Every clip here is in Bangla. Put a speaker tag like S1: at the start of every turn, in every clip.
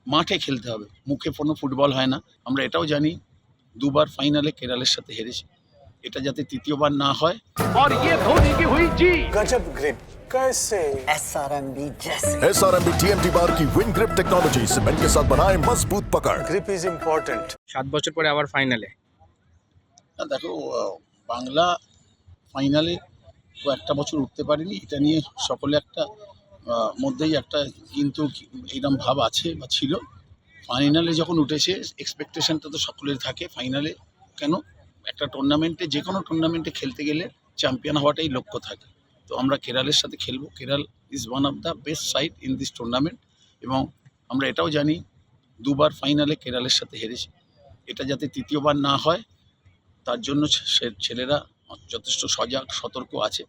S1: মাঠে খেলতে হবে, মুখে কোনো ফুটবল হয় না। আমরা এটাও জানি দুবার ফাইনালে কেরালের সাথে হেরেছি, এটা যাতে তৃতীয়বার না হয়।
S2: और ये धोनी की हुई जी।
S3: गजब ग्रिप कैसे
S4: SRMB जैसे
S5: SRMB TMT बार की विन ग्रिप टेक्नोलॉजी सीमेंट के साथ बनाए मजबूत पकड़।
S3: ग्रिप इज इम्पोर्टेंट
S6: 7 বছর পরে আবার ফাইনালে।
S1: না দেখো, বাংলা ফাইনালে কয়েকটা বছর উঠতে পারেনি, এটা নিয়ে সকলে একটা মধ্যেই একটা কিন্তু এইরকম ভাব আছে বা ছিল। ফাইনালে যখন উঠেছে এক্সপেকটেশনটা তো সকলের থাকে। ফাইনালে কেন, একটা টুর্নামেন্টে, যে কোনো টুর্নামেন্টে খেলতে গেলে চ্যাম্পিয়ন হওয়াটাই লক্ষ্য থাকে। তো আমরা কেরালের সাথে খেলবো। Kerala is one of the best side in this tournament, এবং আমরা এটাও জানি দুবার ফাইনালে কেরালের সাথে হেরেছি, এটা যাতে তৃতীয়বার না হয় তার জন্য ছেলেরা যথেষ্ট সজাগ সতর্ক আছে।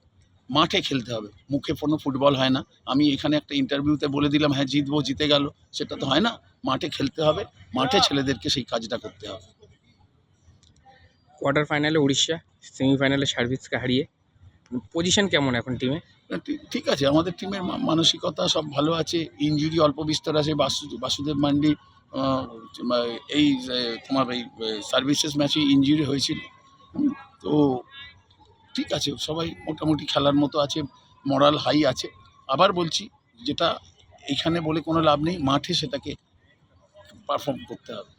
S1: মাঠে খেলতে হবে, মুখে কোনো ফুটবল হয় না। আমি এখানে একটা ইন্টারভিউতে বলে দিলাম হ্যাঁ জিতবো, জিতে গেল, সেটা তো হয় না। মাঠে খেলতে হবে, মাঠে ছেলেদেরকে সেই কাজটা করতে হবে।
S6: কোয়ার্টার ফাইনালে উড়িষ্যা, সেমিফাইনালে সার্ভিসকে হারিয়ে পজিশন কেমন এখন টিমে?
S1: ঠিক আছে, আমাদের টিমের মানসিকতা সব ভালো আছে। ইনজুরি অল্প বিস্তর আছে। বাসুদেব মান্ডি এই তোমার এই সার্ভিসেস ম্যাচে ইনজুরি হয়েছিল। তো ঠিক আছে, সবাই মোটামুটি খেলার মতো আছে, মরাল হাই আছে। আবার বলছি, যেটা এখানে বলে কোনো লাভ নেই, মাঠে সেটাকে পারফর্ম করতে হবে।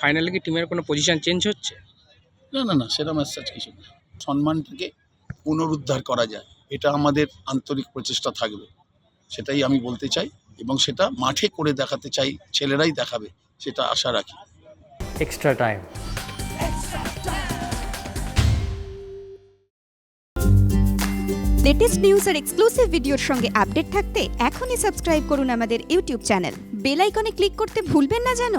S6: ফাইনালে কি টিমের কোনো পজিশন চেঞ্জ হচ্ছে?
S1: না, সেরকম অ্যাজ কিছু না। সম্মানটাকে পুনরুদ্ধার করা যায়, এটা আমাদের আন্তরিক প্রচেষ্টা থাকবে, সেটাই আমি বলতে চাই, এবং সেটা মাঠে করে দেখাতে চাই, ছেলেরাই দেখাবে, সেটা আশা রাখি।
S4: extra time
S7: লেটেস্ট নিউজ আর এক্সক্লুসিভ ভিডিওর সঙ্গে আপডেট থাকতে এখনই সাবস্ক্রাইব করুন আমাদের ইউটিউব চ্যানেল। বেল আইকনে ক্লিক করতে ভুলবেন না যেন।